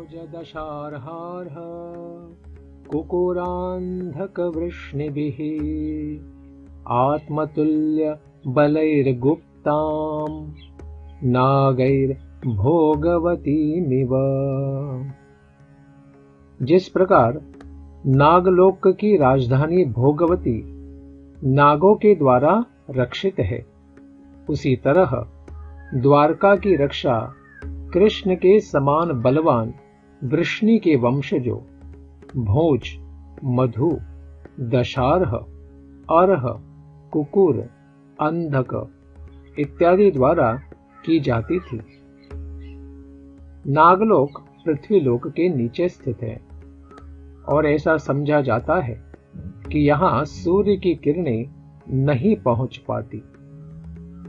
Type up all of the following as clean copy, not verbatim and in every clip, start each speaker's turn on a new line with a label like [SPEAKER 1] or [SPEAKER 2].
[SPEAKER 1] भोजदशार्हार्ह कुकुरान्धकवृष्णिभिः आत्मतुल्य बलैर्गुप्तां नागैर्भोगवतीमिव। जिस प्रकार नागलोक की राजधानी भोगवती नागों के द्वारा रक्षित है, उसी तरह द्वारका की रक्षा कृष्ण के समान बलवान वृष्णि के वंशजों भोज, मधु, दशार्ह, अर्ह, कुकुर, अंधक इत्यादि द्वारा की जाती थी। नागलोक पृथ्वीलोक के नीचे स्थित है और ऐसा समझा जाता है कि यहाँ सूर्य की किरणें नहीं पहुंच पाती।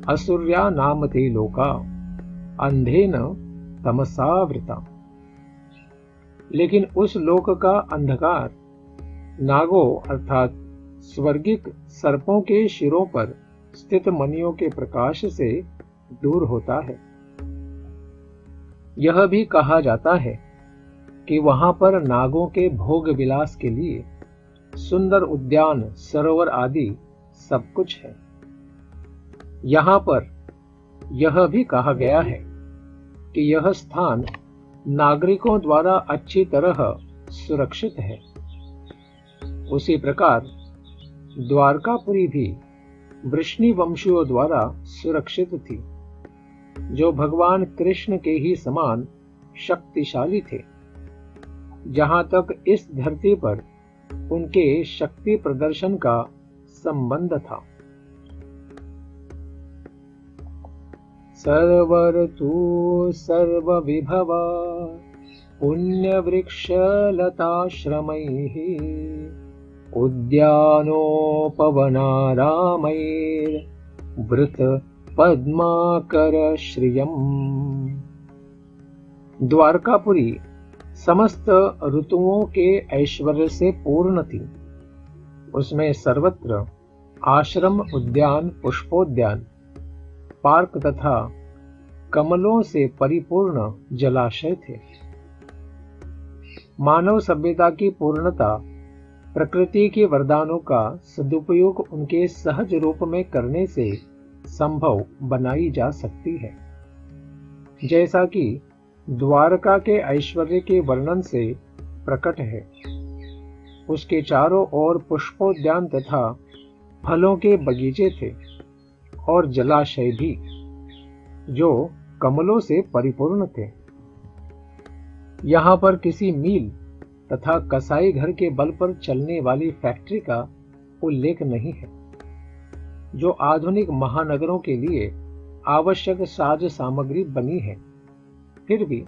[SPEAKER 1] असुर्या नामते लोका अंधेन तमसावृता। लेकिन उस लोक का अंधकार नागों अर्थात स्वर्गिक सर्पों के शिरों पर स्थित मणियों के प्रकाश से दूर होता है। यह भी कहा जाता है कि वहां पर नागों के भोग विलास के लिए सुंदर उद्यान, सरोवर आदि सब कुछ है। यहां पर यह भी कहा गया है कि यह स्थान नागरिकों द्वारा अच्छी तरह सुरक्षित है। उसी प्रकार द्वारकापुरी भी वृष्णि वंशियों द्वारा सुरक्षित थी, जो भगवान कृष्ण के ही समान शक्तिशाली थे। जहां तक इस धरती पर उनके शक्ति प्रदर्शन का संबंध था। सर्वर्तु सर्वविभवा पुण्यवृक्षलताश्रमैः उद्यानोपवनारामैर्वृत पद्माकरश्रियम्। द्वारकापुरी समस्त ऋतुओं के ऐश्वर्य से पूर्ण थी। उसमें सर्वत्र आश्रम, उद्यान, पुष्पोद्यान, पार्क तथा कमलों से परिपूर्ण जलाशय थे। मानव सभ्यता की पूर्णता प्रकृति के वरदानों का सदुपयोग उनके सहज रूप में करने से संभव बनाई जा सकती है। जैसा कि द्वारका के ऐश्वर्य के वर्णन से प्रकट है। उसके चारों ओर पुष्पोद्यान तथा फलों के बगीचे थे और जलाशय भी, जो कमलों से परिपूर्ण थे। यहाँ पर किसी मील तथा कसाई घर के बल पर चलने वाली फैक्ट्री का उल्लेख नहीं है, जो आधुनिक महानगरों के लिए आवश्यक साज सामग्री बनी है। फिर भी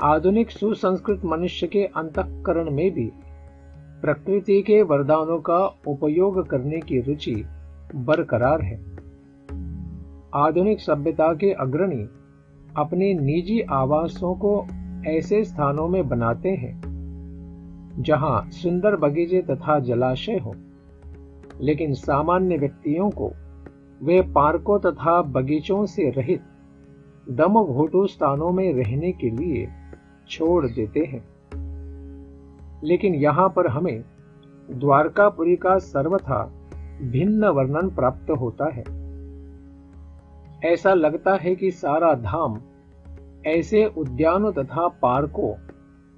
[SPEAKER 1] आधुनिक सुसंस्कृत मनुष्य के अंतःकरण में भी प्रकृति के वरदानों का उपयोग करने की रुचि बरकरार है। आधुनिक सभ्यता के अग्रणी अपने निजी आवासों को ऐसे स्थानों में बनाते हैं जहां सुंदर बगीचे तथा जलाशय हो, लेकिन सामान्य व्यक्तियों को वे पार्कों तथा बगीचों से रहित दमघोटू स्थानों में रहने के लिए छोड़ देते हैं। लेकिन यहाँ पर हमें द्वारकापुरी का सर्वथा भिन्न वर्णन प्राप्त होता है। ऐसा लगता है कि सारा धाम ऐसे उद्यानों तथा पार्कों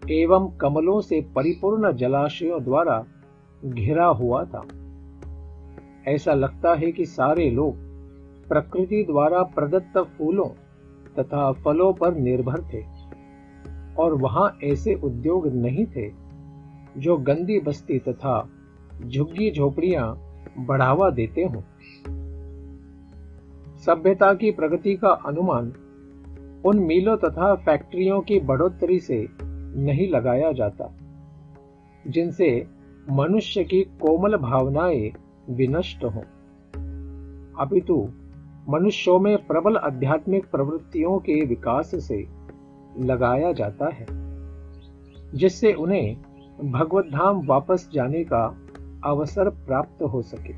[SPEAKER 1] एवं कमलों से परिपूर्ण जलाशयों द्वारा घिरा हुआ था। ऐसा लगता है कि सारे लोग प्रकृति द्वारा प्रदत्त फूलों तथा फलों पर निर्भर थे और वहां ऐसे उद्योग नहीं थे जो गंदी बस्ती तथा झुग्गी झोपड़ियां बढ़ावा देते हों। सभ्यता की प्रगति का अनुमान उन मीलों तथा फैक्ट्रियों की बढ़ोतरी से नहीं लगाया जाता, जिनसे मनुष्य की कोमल भावनाएं विनष्ट हों, अपितु मनुष्यों में प्रबल आध्यात्मिक प्रवृत्तियों के विकास से लगाया जाता है, जिससे उन्हें भगवत धाम वापस जाने का अवसर प्राप्त हो सके।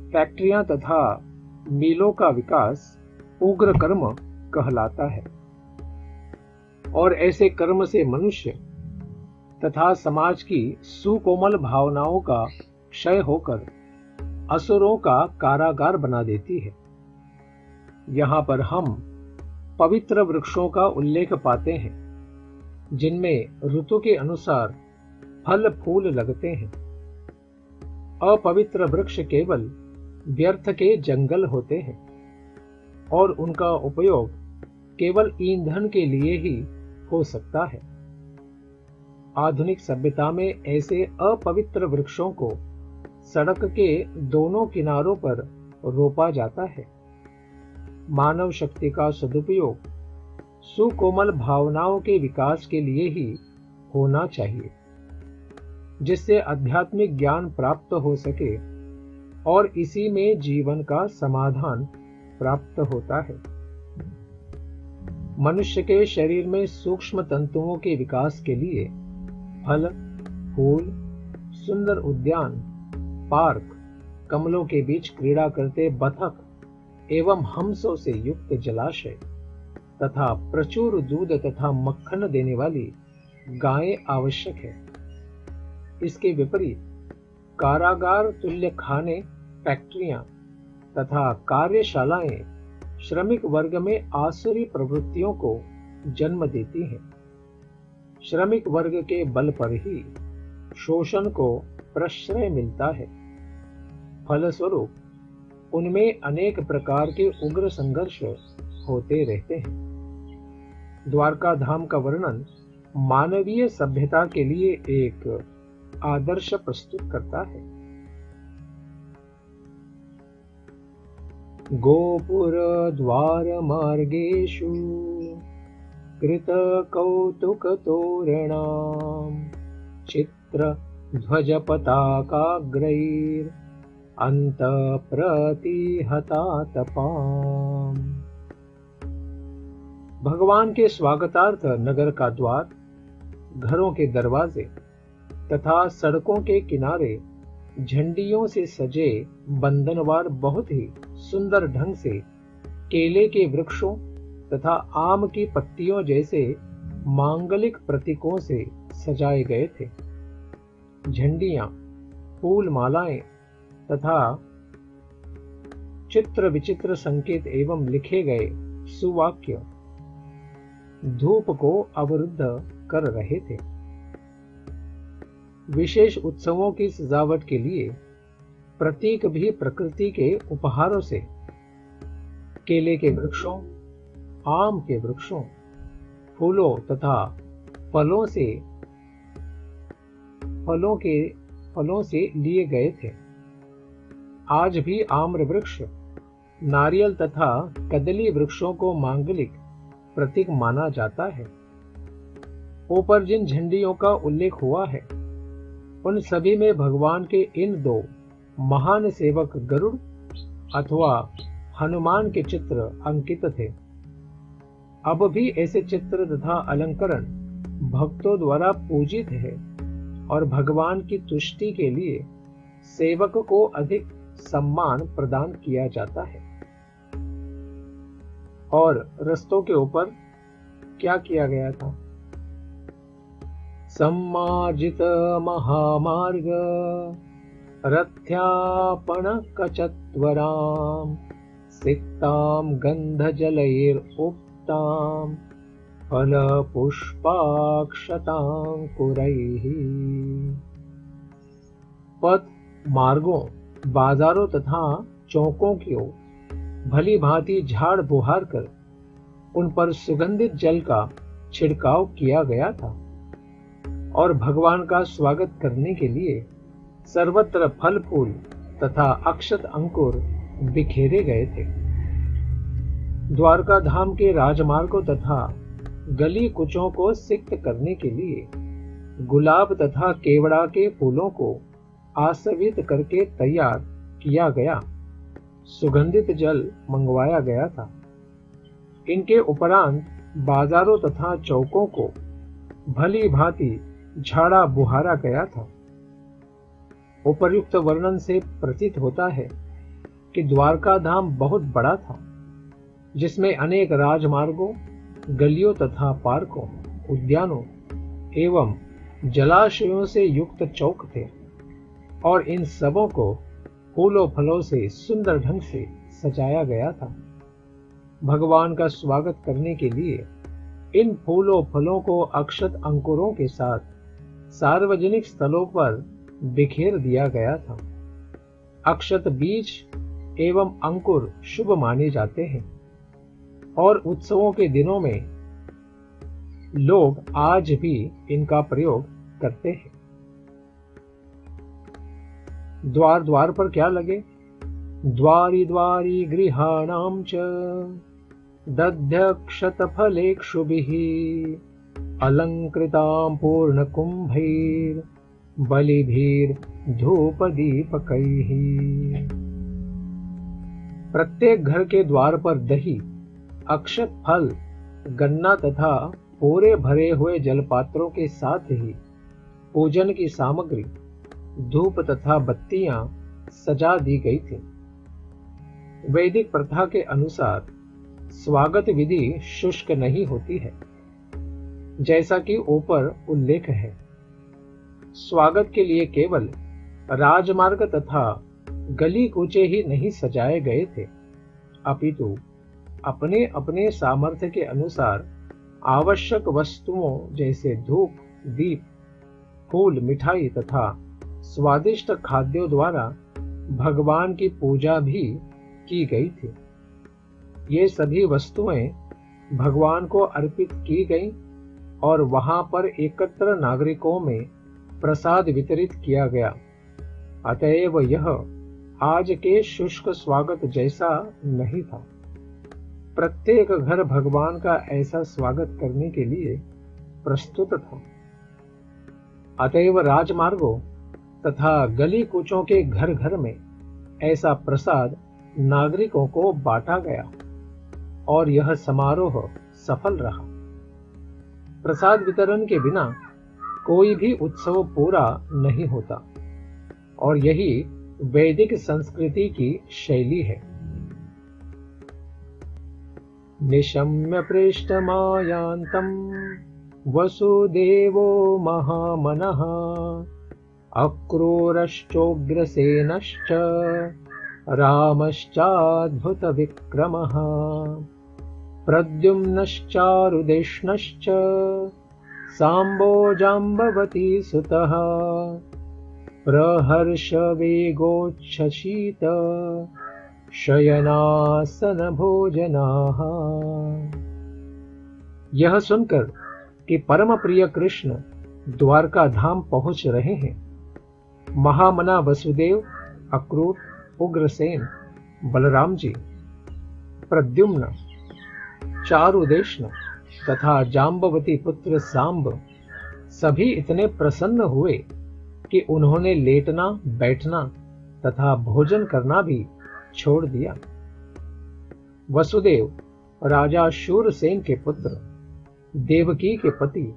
[SPEAKER 1] फैक्ट्रियां तथा मीलों का विकास उग्र कर्म कहलाता है। और ऐसे कर्म से मनुष्य तथा समाज की सुकोमल भावनाओं का क्षय होकर असुरों का कारागार बना देती है। यहाँ पर हम पवित्र वृक्षों का उल्लेख पाते हैं, जिनमें ऋतु के अनुसार फल फूल लगते हैं। अपवित्र वृक्ष केवल व्यर्थ के जंगल होते हैं और उनका उपयोग केवल ईंधन के लिए ही हो सकता है। आधुनिक सभ्यता में ऐसे अपवित्र वृक्षों को सड़क के दोनों किनारों पर रोपा जाता है। मानव शक्ति का सदुपयोग सुकोमल भावनाओं के विकास के लिए ही होना चाहिए, जिससे आध्यात्मिक ज्ञान प्राप्त हो सके और इसी में जीवन का समाधान प्राप्त होता है। मनुष्य के शरीर में सूक्ष्म तंतुओं के विकास के लिए फल, फूल, सुंदर उद्यान, पार्क, कमलों के बीच क्रीड़ा करते बतख एवं हंसों से युक्त जलाशय तथा प्रचुर दूध तथा मक्खन देने वाली गायें आवश्यक है। इसके विपरीत कारागार तुल्य खाने, फैक्ट्रियां तथा कार्यशालाएं श्रमिक वर्ग में आसुरी प्रवृत्तियों को जन्म देती हैं। श्रमिक वर्ग के बल पर ही शोषण को प्रश्रय मिलता है। फलस्वरूप उनमें अनेक प्रकार के उग्र संघर्ष होते रहते हैं। द्वारका धाम का वर्णन मानवीय सभ्यता के लिए एक आदर्श प्रस्तुत करता है। गोपुर द्वार मार्गेषु कृत कौतुक तोरणाम चित्र ध्वज पताकाग्रैर अंत प्रतिहता तपाम। भगवान के स्वागतार्थ नगर का द्वार, घरों के दरवाजे तथा सड़कों के किनारे झंडियों से सजे बंधनवार बहुत ही सुंदर ढंग से केले के वृक्षों तथा आम की पत्तियों जैसे मांगलिक प्रतीकों से सजाए गए थे। झंडियां, फूल मालाएं तथा चित्र विचित्र संकेत एवं लिखे गए सुवाक्य धूप को अवरुद्ध कर रहे थे। विशेष उत्सवों की सजावट के लिए प्रतीक भी प्रकृति के उपहारों से केले के वृक्षों, आम के वृक्षों, फूलों तथा फलों से लिए गए थे। आज भी आम्र वृक्ष, नारियल तथा कदली वृक्षों को मांगलिक प्रतीक माना जाता है। ऊपर जिन झंडियों का उल्लेख हुआ है, उन सभी में भगवान के इन दो महान सेवक गरुड़ अथवा हनुमान के चित्र अंकित थे। अब भी ऐसे चित्र तथा अलंकरण भक्तों द्वारा पूजित है और भगवान की तुष्टि के लिए सेवक को अधिक सम्मान प्रदान किया जाता है। और रस्तों के ऊपर क्या किया गया था? सम्मार्जित महामार्ग रथ्यापण कचत्वराम सिक्ताम गंध जलैर उक्ताम फल पुष्पाक्षतां कुरैहि। पथ, मार्गों, बाजारों तथा चौकों की ओर भली भांति झाड़ बुहार कर उन पर सुगंधित जल का छिड़काव किया गया था और भगवान का स्वागत करने के लिए सर्वत्र फल फूल तथा अक्षत अंकुर बिखेरे गए थे। द्वारका धाम के राजमार्गों तथा गली कुचों को सिक्त करने के लिए गुलाब तथा केवड़ा के फूलों को आसवित करके तैयार किया गया सुगंधित जल मंगवाया गया था। इनके उपरांत बाजारों तथा चौकों को भली भांति झाड़ा बुहारा गया था। उपर्युक्त वर्णन से प्रतीत होता है कि द्वारका धाम बहुत बड़ा था, जिसमें अनेक राजमार्गों, गलियों तथा पार्कों उद्यानों एवं जलाशयों से युक्त चौक थे और इन सबों को फूलों फलों से सुंदर ढंग से सजाया गया था। भगवान का स्वागत करने के लिए इन फूलों फलों को अक्षत अंकुरों के साथ सार्वजनिक स्थलों पर बिखेर दिया गया था। अक्षत बीज एवं अंकुर शुभ माने जाते हैं और उत्सवों के दिनों में लोग आज भी इनका प्रयोग करते हैं। द्वार द्वार पर क्या लगे? द्वारि द्वारि गृहाणां च दध्यक्षतफलेक्षुभिः अलंकृतां पूर्णकुंभैर् बलिभिर्धूपदीपकैः। प्रत्येक घर के द्वार पर दही, अक्षत फल, गन्ना तथा पूरे भरे हुए जलपात्रों के साथ ही पूजन की सामग्री, धूप तथा बत्तियां सजा दी गई थी। वैदिक प्रथा के अनुसार स्वागत विधि शुष्क नहीं होती है, जैसा कि ऊपर उल्लेख है। स्वागत के लिए केवल राजमार्ग तथा गली कूचे ही नहीं सजाए गए थे, अपितु अपने अपने सामर्थ्य के अनुसार आवश्यक वस्तुओं जैसे धूप, दीप, फूल, मिठाई तथा स्वादिष्ट खाद्यों द्वारा भगवान की पूजा भी की गई थी। ये सभी वस्तुएं भगवान को अर्पित की गईं और वहां पर एकत्र नागरिकों में प्रसाद वितरित किया गया। अतएव यह आज के शुष्क स्वागत जैसा नहीं था। प्रत्येक घर भगवान का ऐसा स्वागत करने के लिए प्रस्तुत था। अतएव राजमार्गों तथा गली कूचों के घर घर में ऐसा प्रसाद नागरिकों को बांटा गया और यह समारोह सफल रहा। प्रसाद वितरण के बिना कोई भी उत्सव पूरा नहीं होता और यही वैदिक संस्कृति की शैली है। निशम्य पृष्ठमायान्तं वसुदेवो महामनः अक्रूरश्चोग्रसेनश्च रामश्चाद्भुतविक्रमः प्रद्युम्नश्चारुदेष्णश्च साम्बो जाम्बवती सुतः प्रहर्षवेगोच्छ्वसित शयनासन भोजनाः। यह सुनकर कि परम प्रिय कृष्ण द्वारका धाम पहुंच रहे हैं, महामना वसुदेव, अक्रूर, उग्रसेन, बलराम जी, प्रद्युम्न, चारुदेष्ण तथा जाम्बवती पुत्र सांब सभी इतने प्रसन्न हुए कि उन्होंने लेटना, बैठना तथा भोजन करना भी छोड़ दिया। वसुदेव राजा शूरसेन के पुत्र, देवकी के पति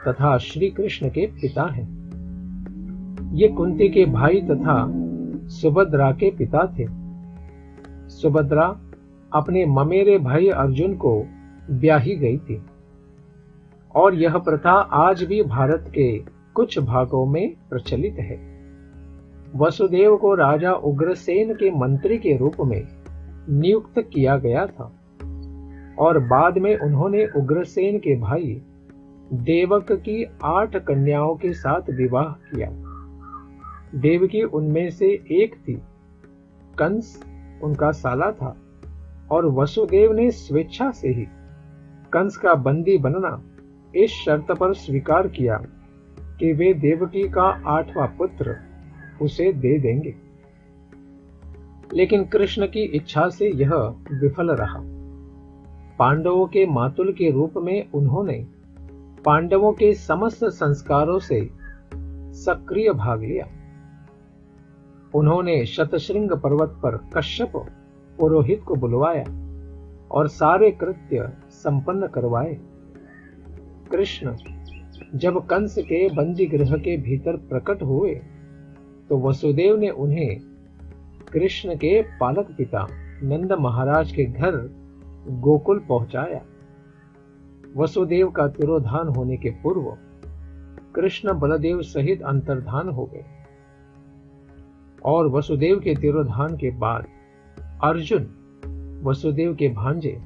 [SPEAKER 1] तथा श्री कृष्ण के पिता हैं। ये कुंती के भाई तथा सुभद्रा के पिता थे। सुभद्रा अपने ममेरे भाई अर्जुन को ब्याही गई थी और यह प्रथा आज भी भारत के कुछ भागों में प्रचलित है। वसुदेव को राजा उग्रसेन के मंत्री के रूप में नियुक्त किया गया था और बाद में उन्होंने उग्रसेन के भाई देवक की 8 कन्याओं के साथ विवाह किया। देवकी उनमें से एक थी। कंस उनका साला था और वसुदेव ने स्वेच्छा से ही कंस का बंदी बनना इस शर्त पर स्वीकार किया कि वे देवकी का 8वां पुत्र उसे दे देंगे। लेकिन कृष्ण की इच्छा से यह विफल रहा। पांडवों के मातुल के रूप में उन्होंने पांडवों के समस्त संस्कारों से सक्रिय भाग लिया। उन्होंने शतशृंग पर्वत पर कश्यप पुरोहित को बुलवाया और सारे कृत्य संपन्न करवाए। कृष्ण जब कंस के बंदी गृह के भीतर प्रकट हुए तो वसुदेव ने उन्हें कृष्ण के पालक पिता नंद महाराज के घर गोकुल पहुंचाया। वसुदेव का तिरोधान होने के पूर्व कृष्ण बलदेव सहित अंतर्धान हो गए और वसुदेव के तिरोधान के बाद अर्जुन, वसुदेव के भांजे,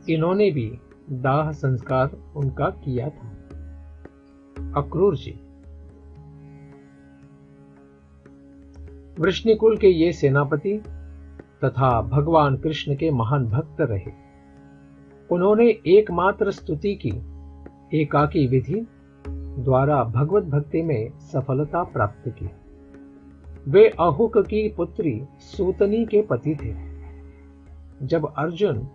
[SPEAKER 1] इन्होंने भी दाह संस्कार उनका किया था। अक्रूर जी वृष्णिकुल के ये सेनापति तथा भगवान कृष्ण के महान भक्त रहे। उन्होंने एकमात्र स्तुति की एकाकी विधि द्वारा भगवत भक्ति में सफलता प्राप्त की। वे अहुक की पुत्री सूतनी के पति थे। जब अर्जुन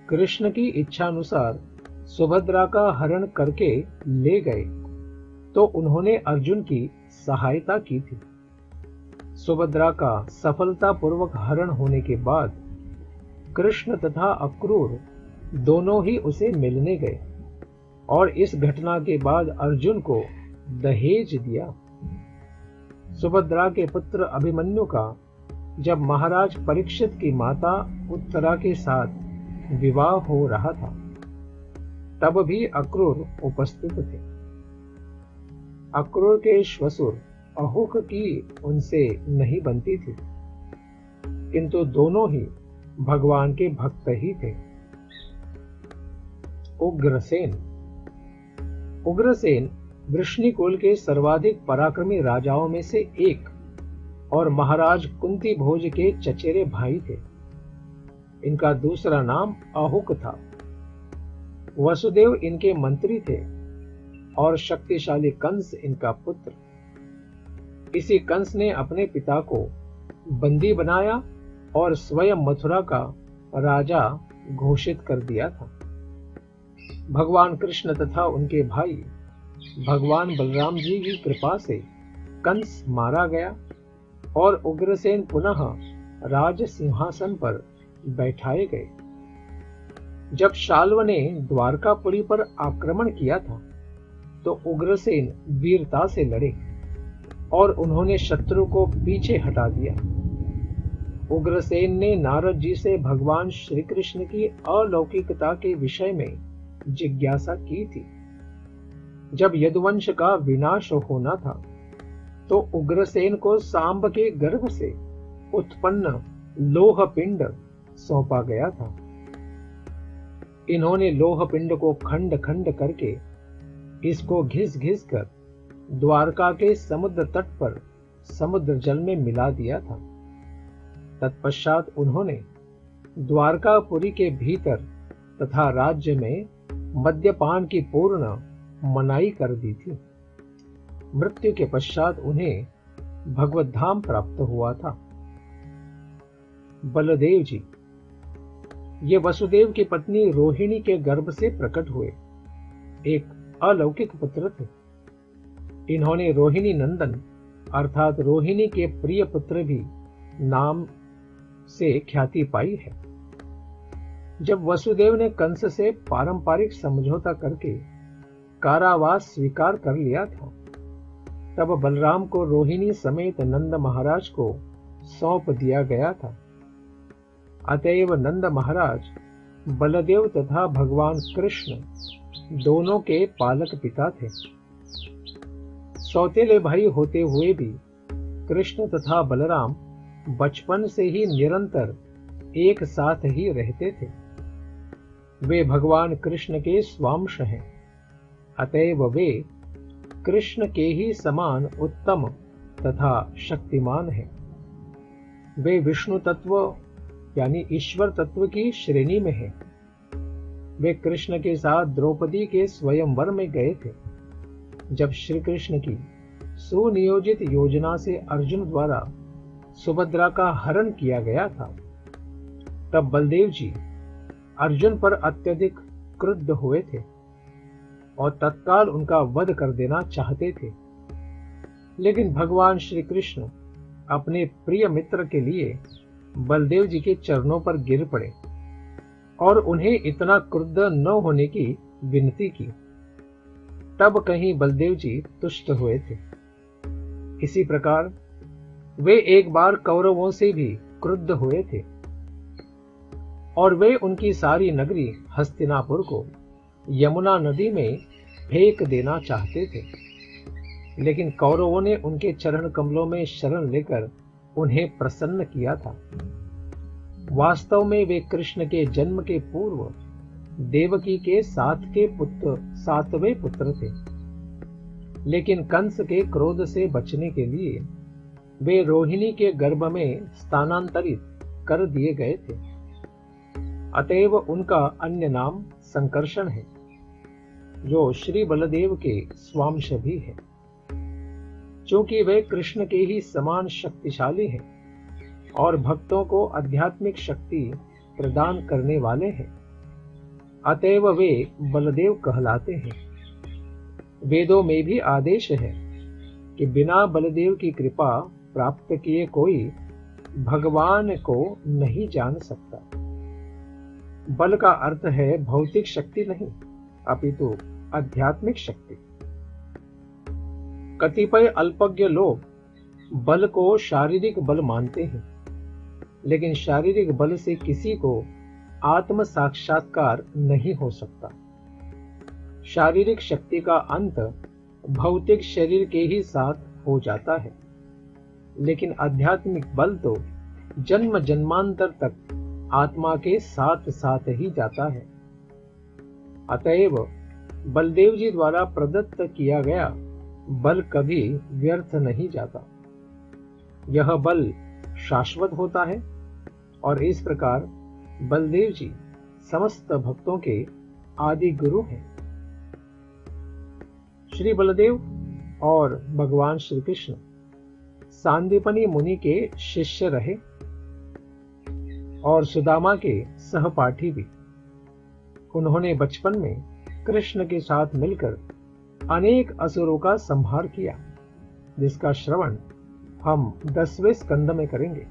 [SPEAKER 1] कृष्ण की इच्छानुसार सुभद्रा का हरण करके ले गए तो उन्होंने अर्जुन की सहायता की थी। सुभद्रा का सफलतापूर्वक हरण होने के बाद कृष्ण तथा अक्रूर दोनों ही उसे मिलने गए और इस घटना के बाद अर्जुन को दहेज दिया। सुभद्रा के पुत्र अभिमन्यु का जब महाराज परीक्षित की माता उत्तरा के साथ विवाह हो रहा था तब भी अक्रूर उपस्थित थे। अक्रूर के श्वशुर अहुक की उनसे नहीं बनती थी, किंतु दोनों ही भगवान के भक्त ही थे। उग्रसेन वृष्णिकुल के सर्वाधिक पराक्रमी राजाओं में से एक और महाराज कुंती भोज के चचेरे भाई थे। इनका दूसरा नाम अहुक था। वसुदेव इनके मंत्री थे और शक्तिशाली कंस इनका पुत्र। इसी कंस ने अपने पिता को बंदी बनाया और स्वयं मथुरा का राजा घोषित कर दिया था। भगवान कृष्ण तथा उनके भाई भगवान बलराम जी की कृपा से कंस मारा गया और उग्रसेन पुनः राज सिंहासन पर बैठाए गए। जब शाल्व ने द्वारकापुरी पर आक्रमण किया था तो उग्रसेन वीरता से लड़े और उन्होंने शत्रु को पीछे हटा दिया। उग्रसेन ने नारद जी से भगवान श्री कृष्ण की अलौकिकता के विषय में जिज्ञासा की थी। जब यदुवंश का विनाश होना था तो उग्रसेन को सांब के गर्भ से उत्पन्न लोह पिंड सौंपा गया था। इन्होंने लोह पिंड को खंड खंड करके इसको घिस घिस कर द्वारका के समुद्र तट पर समुद्र जल में मिला दिया था। तत्पश्चात उन्होंने द्वारकापुरी के भीतर तथा राज्य में मद्यपान की पूर्ण मनाही कर दी थी। मृत्यु के पश्चात उन्हें भगवत धाम प्राप्त हुआ था। बलदेव जी ये वसुदेव की पत्नी रोहिणी के गर्भ से प्रकट हुए एक अलौकिक पुत्र थे। इन्होंने रोहिणी नंदन अर्थात रोहिणी के प्रिय पुत्र भी नाम से ख्याति पाई है। जब वसुदेव ने कंस से पारंपरिक समझौता करके कारावास स्वीकार कर लिया था तब बलराम को रोहिणी समेत नंद महाराज को सौंप दिया गया था। अतएव नंद महाराज बलदेव तथा भगवान कृष्ण दोनों के पालक पिता थे। सौतेले भाई होते हुए भी कृष्ण तथा बलराम बचपन से ही निरंतर एक साथ ही रहते थे। वे भगवान कृष्ण के स्वांश हैं, अतएव वे कृष्ण के ही समान उत्तम तथा शक्तिमान हैं। वे विष्णु तत्व यानी ईश्वर तत्व की श्रेणी में हैं। वे कृष्ण के साथ द्रौपदी के स्वयंवर में गए थे। जब श्री कृष्ण की सुनियोजित योजना से अर्जुन द्वारा सुभद्रा का हरण किया गया था तब बलदेव जी अर्जुन पर अत्यधिक क्रुद्ध हुए थे और तत्काल उनका वध कर देना चाहते थे। लेकिन भगवान श्री कृष्ण अपने प्रिय मित्र के लिए बलदेव जी के चरणों पर गिर पड़े और उन्हें इतना क्रुद्ध न होने की विनती की। तब कहीं बलदेव जी तुष्ट हुए थे। इसी प्रकार वे एक बार कौरवों से भी क्रुद्ध हुए थे और वे उनकी सारी नगरी हस्तिनापुर को यमुना नदी में फेंक देना चाहते थे, लेकिन कौरवों ने उनके चरण कमलों में शरण लेकर उन्हें प्रसन्न किया था। वास्तव में वे कृष्ण के जन्म के पूर्व देवकी के सातवें पुत्र थे, लेकिन कंस के क्रोध से बचने के लिए वे रोहिणी के गर्भ में स्थानांतरित कर दिए गए थे। अतएव उनका अन्य नाम संकर्षण है, जो श्री बलदेव के स्वांश भी है। चूंकि वे कृष्ण के ही समान शक्तिशाली हैं और भक्तों को आध्यात्मिक शक्ति प्रदान करने वाले हैं, अतएव वे बलदेव कहलाते हैं। वेदों में भी आदेश है कि बिना बलदेव की कृपा प्राप्त किए कोई भगवान को नहीं जान सकता। बल का अर्थ है भौतिक शक्ति नहीं, अपितु आध्यात्मिक शक्ति। कतिपय अल्पज्ञ लोग बल को शारीरिक बल मानते हैं, लेकिन शारीरिक बल से किसी को आत्म साक्षात्कार नहीं हो सकता। शारीरिक शक्ति का अंत भौतिक शरीर के ही साथ हो जाता है, लेकिन आध्यात्मिक बल तो जन्म जन्मांतर तक आत्मा के साथ साथ ही जाता है। अतएव बलदेव जी द्वारा प्रदत्त किया गया बल कभी व्यर्थ नहीं जाता। यह बल शाश्वत होता है और इस प्रकार बलदेव जी समस्त भक्तों के आदि गुरु हैं। श्री बलदेव और भगवान श्री कृष्ण सांदीपनी मुनि के शिष्य रहे और सुदामा के सहपाठी भी। उन्होंने बचपन में कृष्ण के साथ मिलकर अनेक असुरों का संहार किया, जिसका श्रवण हम 10वें स्कंद में करेंगे।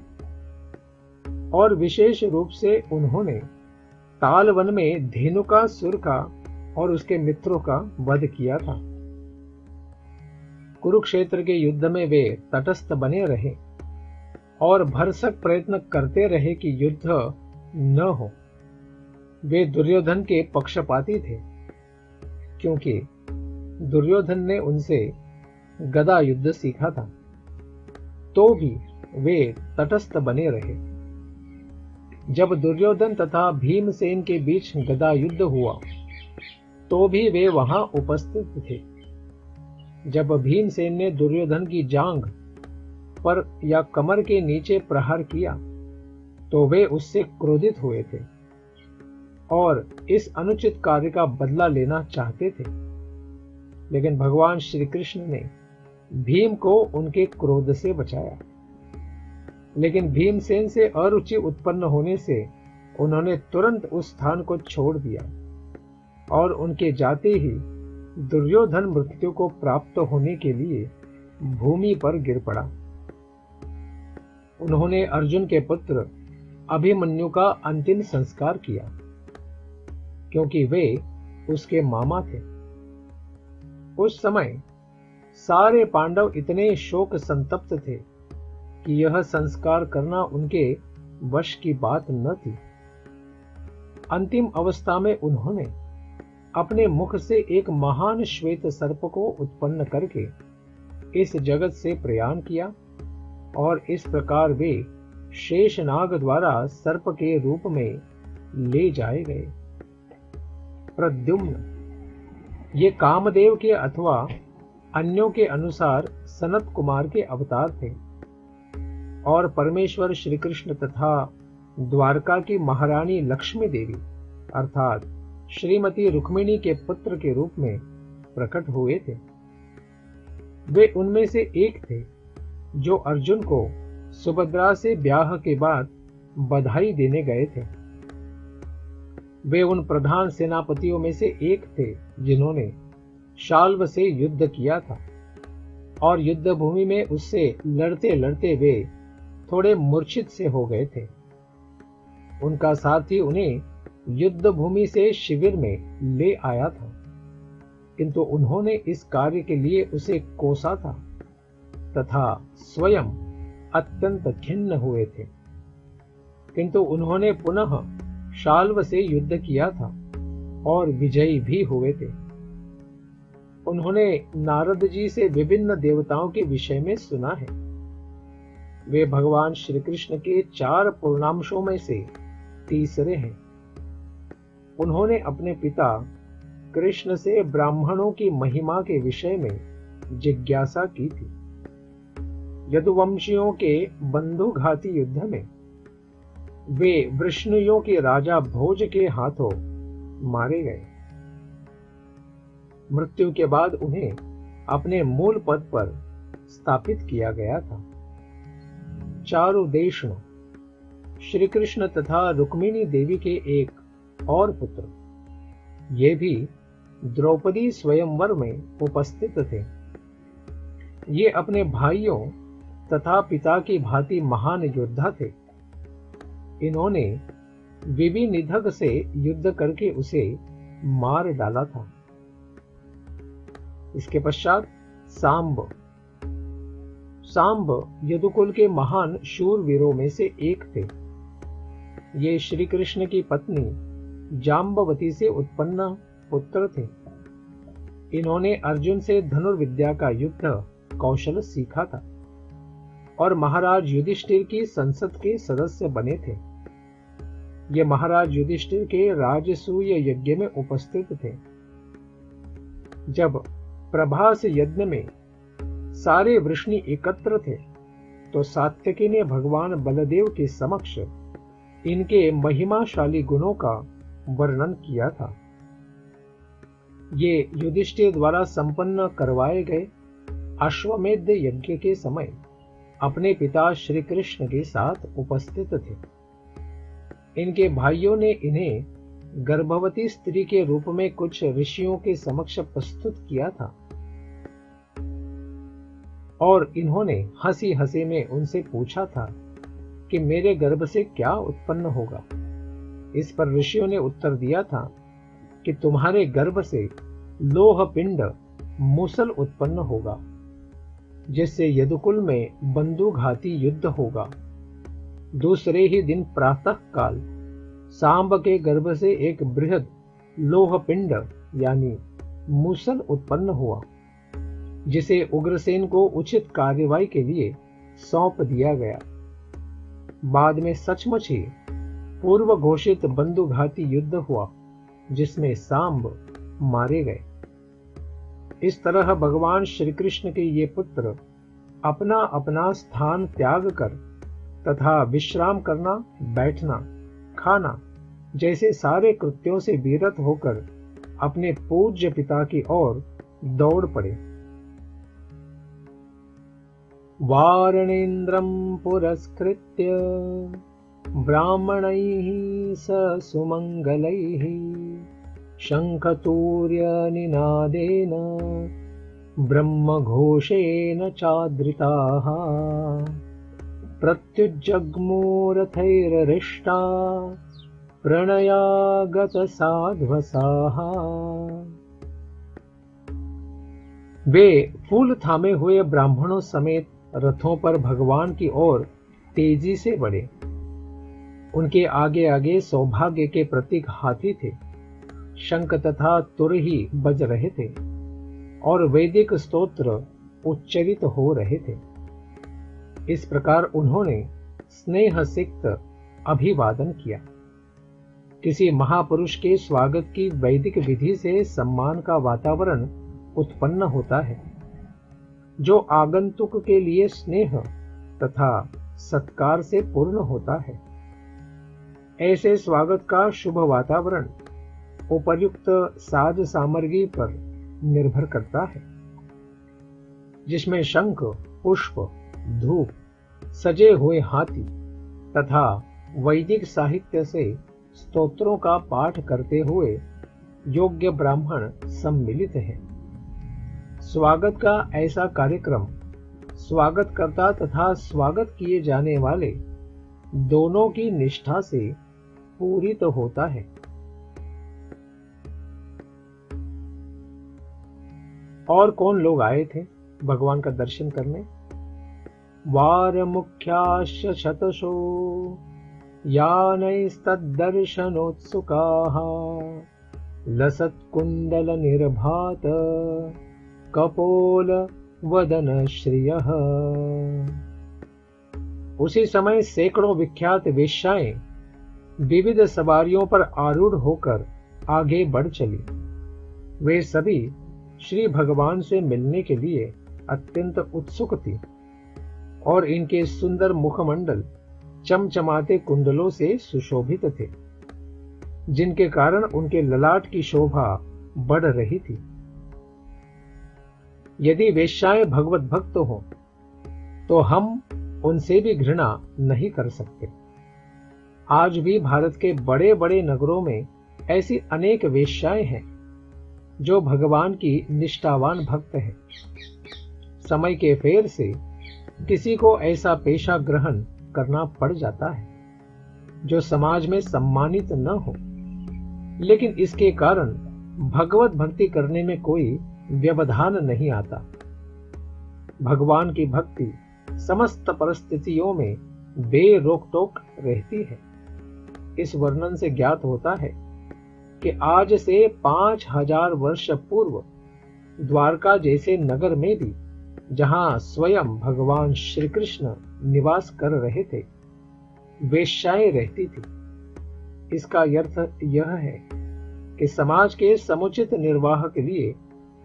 [SPEAKER 1] और विशेष रूप से उन्होंने तालवन में धेनुकासुर का और उसके मित्रों का वध किया था। कुरुक्षेत्र के युद्ध में वे तटस्थ बने रहे और भरसक प्रयत्न करते रहे कि युद्ध न हो। वे दुर्योधन के पक्षपाती थे, क्योंकि दुर्योधन ने उनसे गदा युद्ध सीखा था, तो भी वे तटस्थ बने रहे। जब दुर्योधन तथा भीमसेन के बीच गदा युद्ध हुआ, तो भी वे वहां उपस्थित थे। जब भीमसेन ने दुर्योधन की जांघ पर या कमर के नीचे प्रहार किया, तो वे उससे क्रोधित हुए थे और इस अनुचित कार्य का बदला लेना चाहते थे। लेकिन भगवान श्री कृष्ण ने भीम को उनके क्रोध से बचाया। लेकिन भीमसेन से अरुचि उत्पन्न होने से उन्होंने तुरंत उस स्थान को छोड़ दिया और उनके जाते ही दुर्योधन मृत्यु को प्राप्त होने के लिए भूमि पर गिर पड़ा। उन्होंने अर्जुन के पुत्र अभिमन्यु का अंतिम संस्कार किया, क्योंकि वे उसके मामा थे। उस समय सारे पांडव इतने शोक संतप्त थे कि यह संस्कार करना उनके वश की बात न थी। अंतिम अवस्था में उन्होंने अपने मुख से एक महान श्वेत सर्प को उत्पन्न करके इस जगत से प्रयाण किया और इस प्रकार वे शेषनाग द्वारा सर्प के रूप में ले जाए गए। प्रद्युम्न ये कामदेव के अथवा अन्यों के अनुसार सनत कुमार के अवतार थे और परमेश्वर श्री कृष्ण तथा द्वारका की महारानी लक्ष्मी देवी अर्थात श्रीमती रुक्मिणी के पुत्र के रूप में प्रकट हुए थे। वे उनमें से एक थे जो अर्जुन को सुभद्रा से ब्याह के बाद बधाई देने गए थे। वे उन प्रधान सेनापतियों में से एक थे जिन्होंने शाल्व से युद्ध किया था और युद्ध भूमि में उससे लड़ते लड़ते वे थोड़े मूर्छित से हो गए थे। उनका साथी उन्हें युद्ध भूमि से शिविर में ले आया था, किंतु उन्होंने इस कार्य के लिए उसे कोसा था तथा स्वयं अत्यंत खिन्न हुए थे। किंतु उन्होंने पुनः शाल्व से युद्ध किया था और विजयी भी हुए थे। उन्होंने नारद जी से विभिन्न देवताओं के विषय में सुना है। वे भगवान श्री कृष्ण के 4 पूर्णांशों में से तीसरे हैं। उन्होंने अपने पिता कृष्ण से ब्राह्मणों की महिमा के विषय में जिज्ञासा की थी। यदुवंशियों के बंधुघाती युद्ध में वे वृष्णियों के राजा भोज के हाथों मारे गए। मृत्यु के बाद उन्हें अपने मूल पद पर स्थापित किया गया था। चारुदेष्ण श्री कृष्ण तथा रुक्मिणी देवी के एक और पुत्र, ये भी द्रौपदी स्वयंवर में उपस्थित थे। ये अपने भाइयों तथा पिता की भांति महान योद्धा थे। इन्होंने विविनिधग से युद्ध करके उसे मार डाला था। इसके पश्चात सांब यदुकुल के महान शूरवीरों में से एक थे। ये श्री कृष्ण की पत्नी जाम्बवती से उत्पन्न पुत्र थे। इन्होंने अर्जुन से धनुर्विद्या का युद्ध कौशल सीखा था और महाराज युधिष्ठिर की संसद के सदस्य बने थे। ये महाराज युधिष्ठिर के राजसूय यज्ञ में उपस्थित थे। जब प्रभास यज्ञ में सारे वृष्णि एकत्र थे तो सात्यकी ने भगवान बलदेव के समक्ष इनके महिमाशाली गुणों का वर्णन किया था। ये युधिष्ठिर द्वारा संपन्न करवाए गए अश्वमेध यज्ञ के समय अपने पिता श्री कृष्ण के साथ उपस्थित थे। इनके भाइयों ने इन्हें गर्भवती स्त्री के रूप में कुछ ऋषियों के समक्ष प्रस्तुत किया था और इन्होंने हंसी हंसी में उनसे पूछा था कि मेरे गर्भ से क्या उत्पन्न होगा। इस पर ऋषियों ने उत्तर दिया था कि तुम्हारे गर्भ से लोह पिंड मूसल उत्पन्न होगा, जिससे यदुकुल में बंधुघाती युद्ध होगा। दूसरे ही दिन प्रातः काल सांब के गर्भ से एक बृहद लोह पिंड यानी मूसल उत्पन्न हुआ, जिसे उग्रसेन को उचित कार्यवाही के लिए सौंप दिया गया। बाद में सचमुच ही पूर्व घोषित बंधुघाती युद्ध हुआ, जिसमें सांब मारे गए। इस तरह भगवान श्री कृष्ण के ये पुत्र अपना अपना स्थान त्याग कर तथा विश्राम करना, बैठना, खाना जैसे सारे कृत्यों से विरत होकर अपने पूज्य पिता की ओर दौड़ पड़े। वारणेन्द्रं पुरस्कृत्य ब्राह्मणैः स सुमंगलैः शंखतूर्यनिनादेन ब्रह्मघोषेण चादृताः प्रत्युज्जग्मुरथैररिष्टा प्रणयागतसाध्वसाः। वे फूल थामे हुए ब्राह्मणों समेत रथों पर भगवान की ओर तेजी से बढ़े। उनके आगे आगे सौभाग्य के प्रतीक हाथी थे। शंख तथा तुरही बज रहे थे और वैदिक स्तोत्र उच्चरित हो रहे थे। इस प्रकार उन्होंने स्नेह सिक्त अभिवादन किया। किसी महापुरुष के स्वागत की वैदिक विधि से सम्मान का वातावरण उत्पन्न होता है, जो आगंतुक के लिए स्नेह तथा सत्कार से पूर्ण होता है। ऐसे स्वागत का शुभ वातावरण उपर्युक्त साज सामग्री पर निर्भर करता है, जिसमें शंख, पुष्प, धूप, सजे हुए हाथी तथा वैदिक साहित्य से स्तोत्रों का पाठ करते हुए योग्य ब्राह्मण सम्मिलित हैं। स्वागत का ऐसा कार्यक्रम स्वागतकर्ता तथा स्वागत किए जाने वाले दोनों की निष्ठा से पूरित होता है। और कौन लोग आए थे भगवान का दर्शन करने? वार मुख्याश्च शतशो यानैस्तद्दर्शनोत्सुकाः लसत कुंडल निर्भात कपोल वदन श्रियः। उसी समय सैकड़ों विख्यात वेश्याएं विविध सवारियों पर आरूढ़ होकर आगे बढ़ चली। वे सभी श्री भगवान से मिलने के लिए अत्यंत उत्सुक थी और इनके सुंदर मुखमंडल चमचमाते कुंडलों से सुशोभित थे, जिनके कारण उनके ललाट की शोभा बढ़ रही थी। यदि वेश्याएं भगवत भक्त हों तो हम उनसे भी घृणा नहीं कर सकते। आज भी भारत के बड़े बड़े नगरों में ऐसी अनेक वेश्याएं हैं जो भगवान की निष्ठावान भक्त हैं। समय के फेर से किसी को ऐसा पेशा ग्रहण करना पड़ जाता है जो समाज में सम्मानित न हो, लेकिन इसके कारण भगवत भक्ति करने में कोई व्यवधान नहीं आता। भगवान की भक्ति समस्त परिस्थितियों में बेरोक टोक रहती है। इस वर्णन से ज्ञात होता है कि आज से 5000 वर्ष पूर्व द्वारका जैसे नगर में भी, जहां स्वयं भगवान श्री कृष्ण निवास कर रहे थे, वेश्याएं रहती थी। इसका अर्थ यह है कि समाज के समुचित निर्वाह के लिए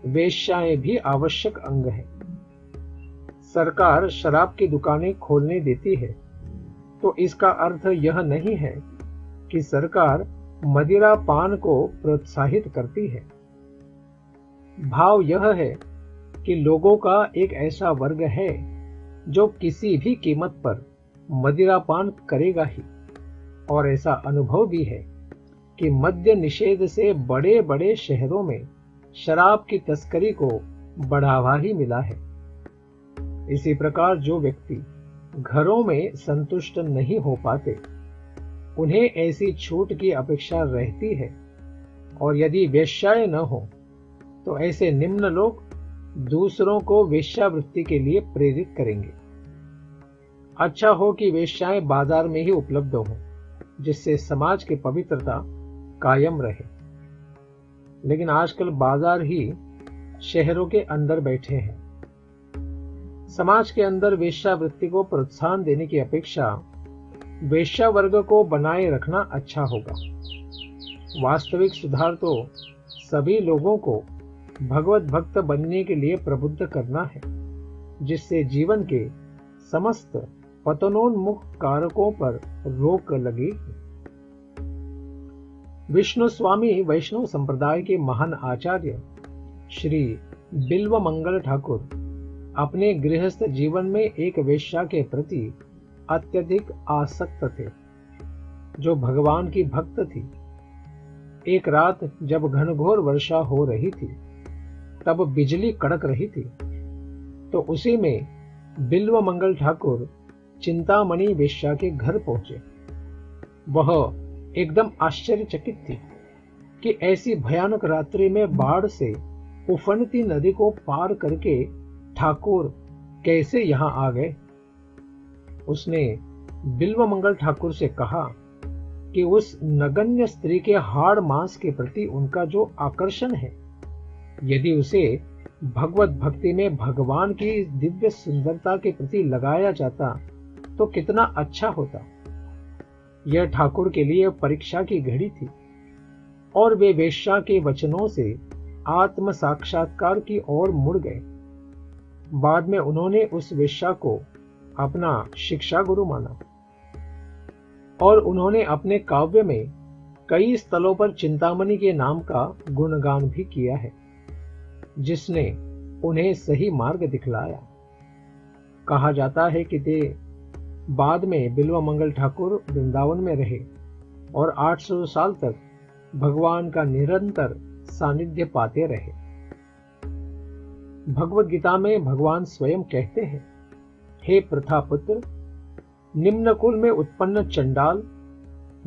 [SPEAKER 1] वेश्याएं भी आवश्यक अंग है। सरकार शराब की दुकानें खोलने देती है तो इसका अर्थ यह नहीं है कि सरकार मदिरा पान को प्रोत्साहित करती है। भाव यह है कि लोगों का एक ऐसा वर्ग है जो किसी भी कीमत पर मदिरा पान करेगा ही, और ऐसा अनुभव भी है कि मद्य निषेध से बड़े बड़े शहरों में शराब की तस्करी को बढ़ावा ही मिला है। इसी प्रकार जो व्यक्ति घरों में संतुष्ट नहीं हो पाते, उन्हें ऐसी छूट की अपेक्षा रहती है, और यदि वेश्याएं न हो तो ऐसे निम्न लोग दूसरों को वेश्यावृत्ति के लिए प्रेरित करेंगे। अच्छा हो कि वेश्याएं बाजार में ही उपलब्ध हों, जिससे समाज की पवित्रता कायम रहे। लेकिन आजकल बाजार ही शहरों के अंदर बैठे हैं। समाज के अंदर वेश्यावृत्ति को प्रोत्साहन देने की अपेक्षा वेश्या वर्ग को बनाए रखना अच्छा होगा। वास्तविक सुधार तो सभी लोगों को भगवत भक्त बनने के लिए प्रबुद्ध करना है, जिससे जीवन के समस्त पतनोन्मुख कारकों पर रोक लगे। विष्णु स्वामी वैष्णव संप्रदाय के महान आचार्य श्री बिल्व मंगल ठाकुर अपने गृहस्थ जीवन में एक वेश्या के प्रति अत्यधिक आसक्त थे, जो भगवान की भक्त थी। एक रात जब घनघोर वर्षा हो रही थी, तब बिजली कड़क रही थी, तो उसी में बिल्व मंगल ठाकुर चिंतामणि वेश्या के घर पहुंचे। वह एकदम आश्चर्यचकित थी कि ऐसी भयानक रात्रि में बाढ़ से उफनती नदी को पार करके ठाकुर कैसे यहां आ गए। उसने बिल्व मंगल ठाकुर से कहा कि उस नगण्य स्त्री के हाड़ मांस के प्रति उनका जो आकर्षण है, यदि उसे भगवत भक्ति में भगवान की दिव्य सुंदरता के प्रति लगाया जाता तो कितना अच्छा होता। यह ठाकुर के लिए परीक्षा की घड़ी थी और वे वेश्या के वचनों से आत्म साक्षात्कार की ओर मुड़ गए। बाद में उन्होंने उस वेश्या को अपना शिक्षा गुरु माना और उन्होंने अपने काव्य में कई स्थलों पर चिंतामणि के नाम का गुणगान भी किया है, जिसने उन्हें सही मार्ग दिखलाया। कहा जाता है कि वे बाद में बिल्व मंगल ठाकुर वृंदावन में रहे और 800 साल तक भगवान का निरंतर सानिध्य पाते रहे। भगवत गीता में भगवान स्वयं कहते हैं, हे प्रथापुत्र, निम्न कुल में उत्पन्न चंडाल,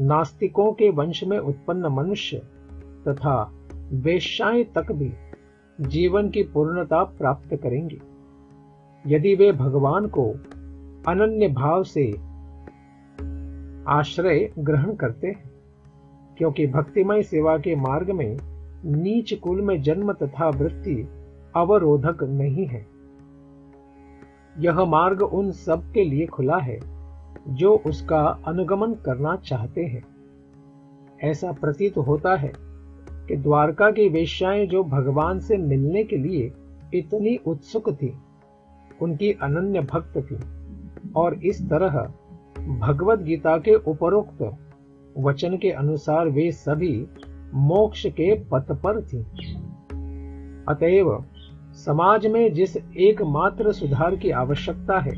[SPEAKER 1] नास्तिकों के वंश में उत्पन्न मनुष्य तथा वेश्याएं तक भी जीवन की पूर्णता प्राप्त करेंगे, यदि वे भगवान को अनन्य भाव से आश्रय ग्रहण करते हैं, क्योंकि भक्तिमय सेवा के मार्ग में नीच कुल में जन्म तथा वृत्ति अवरोधक नहीं है। यह मार्ग उन सब के लिए खुला है जो उसका अनुगमन करना चाहते हैं। ऐसा प्रतीत होता है कि द्वारका की वेश्याएं जो भगवान से मिलने के लिए इतनी उत्सुक थी, उनकी अनन्य भक्त थी, और इस तरह भगवत गीता के उपरोक्त वचन के अनुसार वे सभी मोक्ष के पथ पर थी। अतएव समाज में जिस एकमात्र सुधार की आवश्यकता है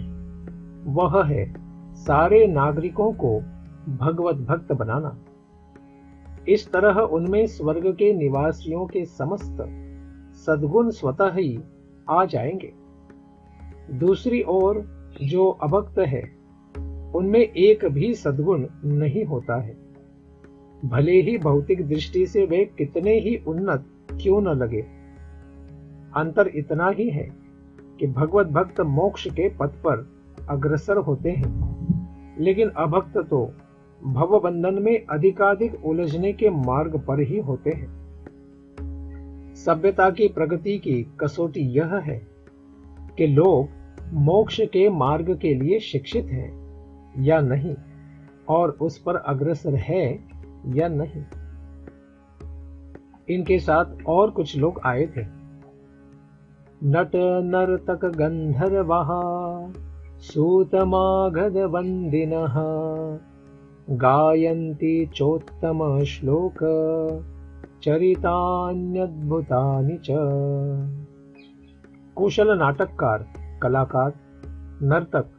[SPEAKER 1] वह है सारे नागरिकों को भगवत भक्त बनाना। इस तरह उनमें स्वर्ग के निवासियों के समस्त सद्गुण स्वतः ही आ जाएंगे। दूसरी ओर जो अभक्त है उनमें एक भी सद्गुण नहीं होता है, भले ही भौतिक दृष्टि से वे कितने ही उन्नत क्यों न लगे। अंतर इतना ही है कि भगवत भक्त मोक्ष के पथ पर अग्रसर होते हैं, लेकिन अभक्त तो भवबंधन में अधिकाधिक उलझने के मार्ग पर ही होते हैं। सभ्यता की प्रगति की कसौटी यह है कि लोग मोक्ष के मार्ग के लिए शिक्षित हैं या नहीं, और उस पर अग्रसर है या नहीं। इनके साथ और कुछ लोग आए थे। नट नर्तक गंधर्वः सूतमागध वंदिनः गायन्ति चोत्तम श्लोक चरितान्यद्भुतानि च। कुशल नाटककार, कलाकार, नर्तक,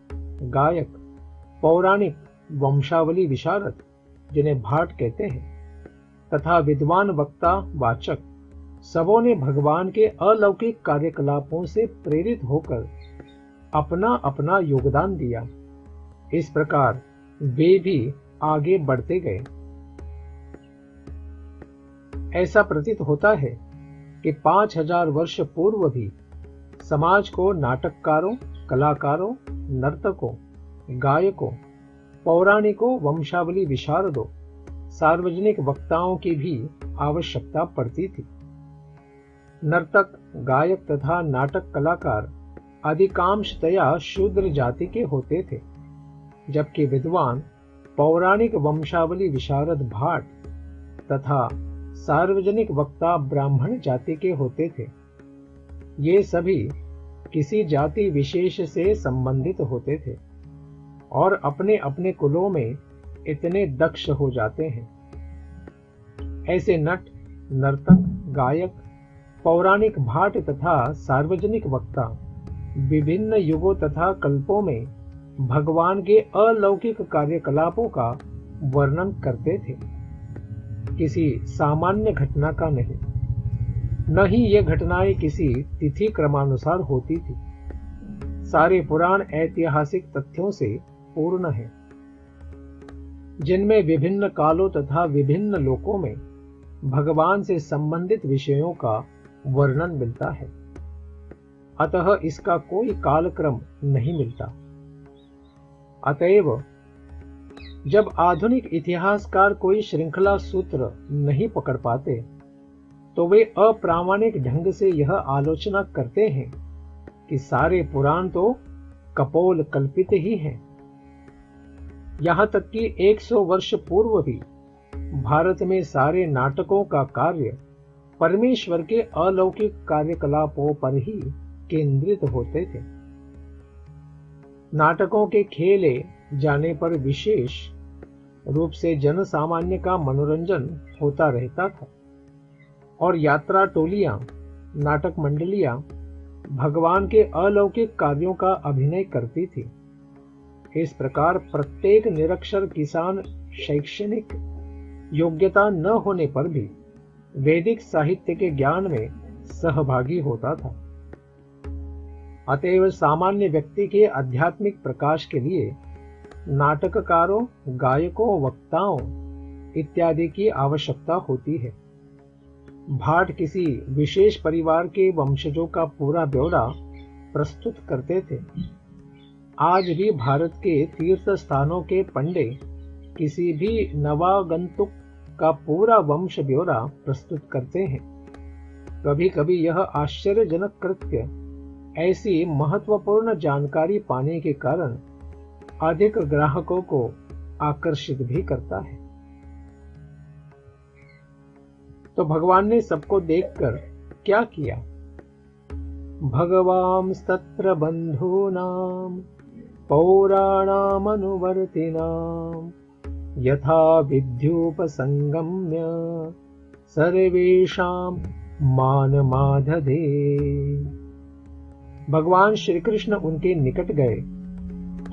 [SPEAKER 1] गायक, पौराणिक, वंशावली विशारद जिन्हें भाट कहते हैं, तथा विद्वान वक्ता, वाचक, सबों ने भगवान के अलौकिक कार्यकलापों से प्रेरित होकर अपना अपना योगदान दिया। इस प्रकार वे भी आगे बढ़ते गए। ऐसा प्रतीत होता है कि 5000 वर्ष पूर्व भी समाज को नाटककारों, कलाकारों, नर्तकों, गायकों, पौराणिकों, वंशावली विशारदों, सार्वजनिक वक्ताओं की भी आवश्यकता पड़ती थी। नर्तक, गायक तथा नाटक कलाकार अधिकांशतया शूद्र जाति के होते थे, जबकि विद्वान, पौराणिक, वंशावली विशारद भाट तथा सार्वजनिक वक्ता ब्राह्मण जाति के होते थे। ये सभी किसी जाति विशेष से संबंधित होते थे और अपने अपने कुलों में इतने दक्ष हो जाते हैं। ऐसे नट, नर्तक, गायक, पौराणिक, भाट तथा सार्वजनिक वक्ता विभिन्न युगों तथा कल्पों में भगवान के अलौकिक कार्यकलापों का वर्णन करते थे, किसी सामान्य घटना का नहीं। न ही ये घटनाएं किसी तिथि क्रमानुसार होती थी। सारे पुराण ऐतिहासिक तथ्यों से पूर्ण हैं, जिनमें विभिन्न कालों तथा विभिन्न लोकों में भगवान से संबंधित विषयों का वर्णन मिलता है। अतः इसका कोई कालक्रम नहीं मिलता। अतएव जब आधुनिक इतिहासकार कोई श्रृंखला सूत्र नहीं पकड़ पाते तो वे अप्रामाणिक ढंग से यह आलोचना करते हैं कि सारे पुराण तो कपोल कल्पित ही हैं। यहां तक कि 100 वर्ष पूर्व भी भारत में सारे नाटकों का कार्य परमेश्वर के अलौकिक कार्यकलापों पर ही केंद्रित होते थे। नाटकों के खेले जाने पर विशेष रूप से जन सामान्य का मनोरंजन होता रहता था और यात्रा टोलियां, नाटक मंडलियां भगवान के अलौकिक कार्यों का अभिनय करती थी। इस प्रकार प्रत्येक निरक्षर किसान शैक्षणिक योग्यता न होने पर भी वैदिक साहित्य के ज्ञान में सहभागी होता था। अतएव सामान्य व्यक्ति के आध्यात्मिक प्रकाश के लिए नाटककारों, गायकों, वक्ताओं इत्यादि की आवश्यकता होती है। भाट किसी विशेष परिवार के वंशजों का पूरा ब्यौरा प्रस्तुत करते थे। आज भी भारत के तीर्थ स्थानों के पंडे किसी भी नवागंतुक का पूरा वंश ब्यौरा प्रस्तुत करते हैं। कभी कभी यह आश्चर्यजनक कृत्य ऐसी महत्वपूर्ण जानकारी पाने के कारण अधिक ग्राहकों को आकर्षित भी करता है। तो भगवान ने सबको देखकर क्या किया? भगवांस्तत्र बंधूनां पौराणामनुवर्तिनां यथा विद्युपसंगम्य सर्वेषां मानमादधे। भगवान श्री कृष्ण उनके निकट गए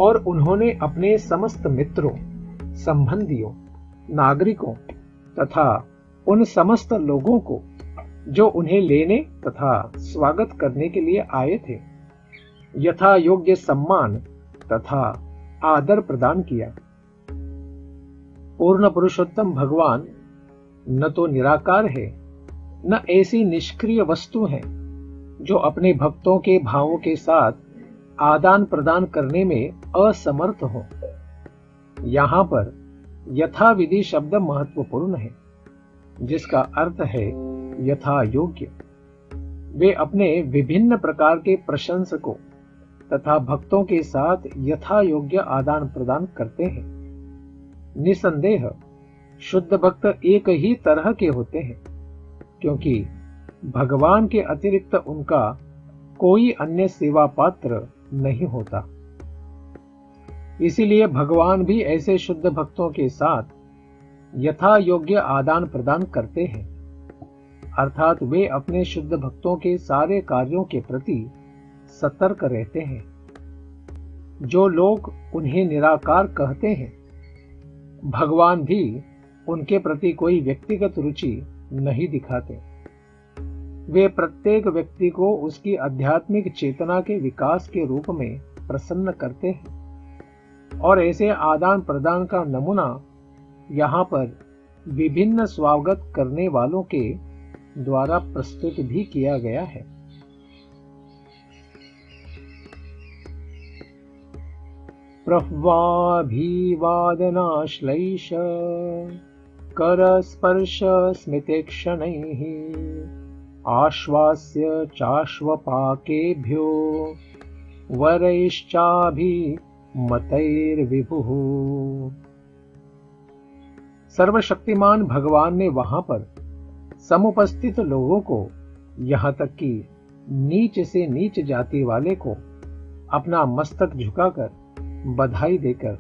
[SPEAKER 1] और उन्होंने अपने समस्त मित्रों, संबंधियों, नागरिकों तथा उन समस्त लोगों को जो उन्हें लेने तथा स्वागत करने के लिए आए थे, यथा योग्य सम्मान तथा आदर प्रदान किया। पूर्ण पुरुषोत्तम भगवान न तो निराकार है, न ऐसी निष्क्रिय वस्तु है जो अपने भक्तों के भावों के साथ आदान प्रदान करने में असमर्थ हो। यहां पर यथाविधि शब्द महत्वपूर्ण है, जिसका अर्थ है यथा योग्य। वे अपने विभिन्न प्रकार के प्रशंसकों तथा भक्तों के साथ यथा योग्य आदान प्रदान करते हैं। निसंदेह शुद्ध भक्त एक ही तरह के होते हैं, क्योंकि भगवान के अतिरिक्त उनका कोई अन्य सेवा पात्र नहीं होता। इसीलिए भगवान भी ऐसे शुद्ध भक्तों के साथ यथा योग्य आदान प्रदान करते हैं, अर्थात वे अपने शुद्ध भक्तों के सारे कार्यों के प्रति सतर्क रहते हैं। जो लोग उन्हें निराकार कहते हैं, भगवान भी उनके प्रति कोई व्यक्तिगत रुचि नहीं दिखाते। वे प्रत्येक व्यक्ति को उसकी आध्यात्मिक चेतना के विकास के रूप में प्रसन्न करते हैं और ऐसे आदान प्रदान का नमूना यहाँ पर विभिन्न स्वागत करने वालों के द्वारा प्रस्तुत भी किया गया है। प्रह्वाभिवादनाश्लैष करस्पर्श स्मितेक्षणैः आश्वास्य चाश्वपाकेभ्यो वरैश्चाभिमतैर्विभुः। सर्वशक्तिमान भगवान ने वहां पर समुपस्थित लोगों को, यहां तक कि नीच से नीच जाति वाले को अपना मस्तक झुकाकर, बधाई देकर,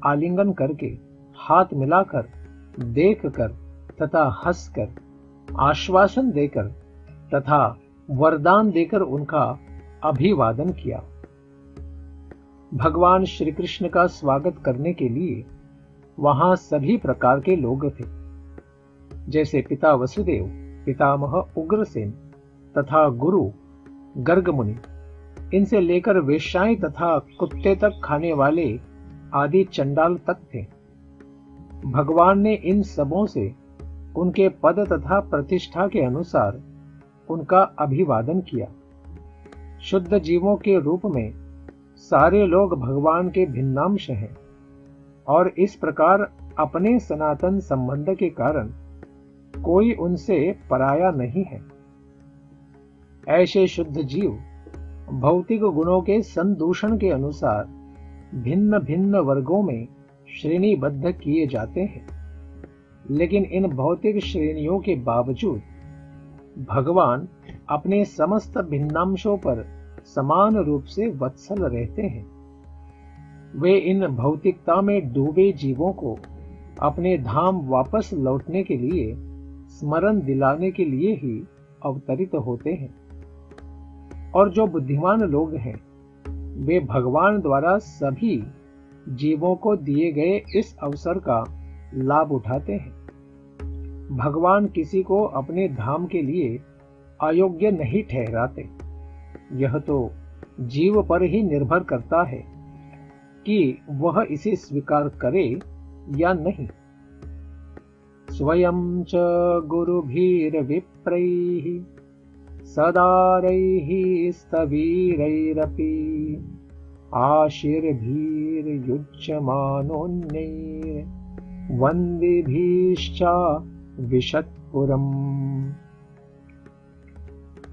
[SPEAKER 1] आलिंगन करके, हाथ मिलाकर, देखकर तथा हंसकर, आश्वासन देकर तथा वरदान देकर उनका अभिवादन किया। भगवान श्री कृष्ण का स्वागत करने के लिए वहां सभी प्रकार के लोग थे, जैसे पिता वसुदेव, पितामह उग्रसेन तथा गुरु गर्ग मुनि, इनसे लेकर वेश्याएं तथा कुत्ते तक खाने वाले आदि चंडाल तक थे। भगवान ने इन सबों से उनके पद तथा प्रतिष्ठा के अनुसार उनका अभिवादन किया। शुद्ध जीवों के रूप में सारे लोग भगवान के भिन्नांश हैं और इस प्रकार अपने सनातन संबंध के कारण कोई उनसे पराया नहीं है। ऐसे शुद्ध जीव भौतिक गुणों के संदूषण के अनुसार भिन्न भिन्न वर्गों में श्रेणीबद्ध किए जाते हैं, लेकिन इन भौतिक श्रेणियों के बावजूद भगवान अपने समस्त भिन्नांशों पर समान रूप से वत्सल रहते हैं। वे इन भौतिकता में डूबे जीवों को अपने धाम वापस लौटने के लिए स्मरण दिलाने के लिए ही अवतरित होते हैं। और जो बुद्धिमान लोग हैं, वे भगवान द्वारा सभी जीवों को दिए गए इस अवसर का लाभ उठाते हैं। भगवान किसी को अपने धाम के लिए अयोग्य नहीं ठहराते। यह तो जीव पर ही निर्भर करता है कि वह इसे स्वीकार करे या नहीं। स्वयं च गुरुभिर्विप्रैः सदारैः स्तवीरैरपि आशीर्भिर्युज्यमानोऽन्यैर्वन्दिभिश्च विशत्पुरम्।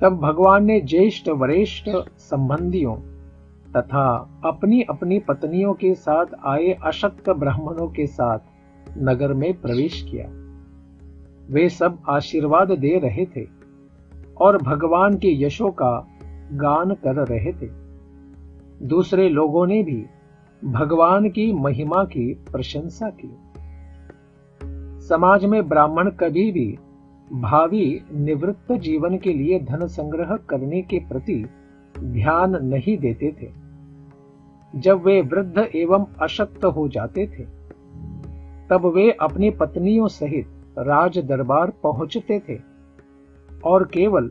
[SPEAKER 1] तब भगवान ने ज्येष्ठ वरिष्ठ संबंधियों तथा अपनी अपनी पत्नियों के साथ आए अशक्त ब्राह्मणों के साथ नगर में प्रवेश किया। वे सब आशीर्वाद दे रहे थे और भगवान के यशों का गान कर रहे थे। दूसरे लोगों ने भी भगवान की महिमा की प्रशंसा की। समाज में ब्राह्मण कभी भी भावी निवृत्त जीवन के लिए धन संग्रह करने के प्रति ध्यान नहीं देते थे। जब वे वृद्ध एवं अशक्त हो जाते थे तब वे अपनी पत्नियों सहित राज दरबार पहुंचते थे और केवल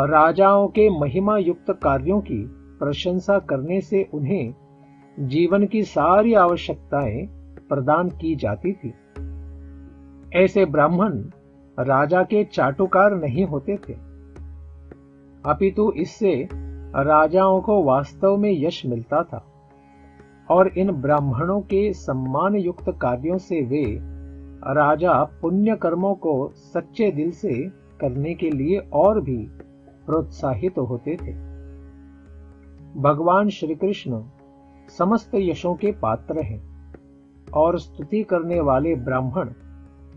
[SPEAKER 1] राजाओं के महिमा युक्त कार्यों की प्रशंसा करने से उन्हें जीवन की सारी आवश्यकताएं प्रदान की जाती थी। ऐसे ब्राह्मण राजा के चाटुकार नहीं होते थे, अपितु इससे राजाओं को वास्तव में यश मिलता था और इन ब्राह्मणों के सम्मान युक्त कार्यों से वे राजा पुण्य कर्मों को सच्चे दिल से करने के लिए और भी प्रोत्साहित होते थे। भगवान श्री कृष्ण समस्त यशों के पात्र हैं और स्तुति करने वाले ब्राह्मण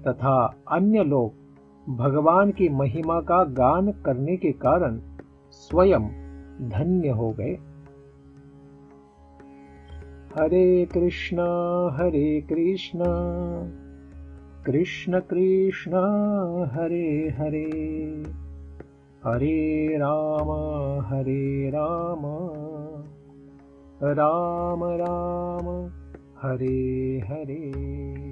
[SPEAKER 1] तथा अन्य लोग भगवान की महिमा का गान करने के कारण स्वयं धन्य हो गए। हरे कृष्ण कृष्ण कृष्ण हरे हरे, हरे राम राम राम हरे हरे।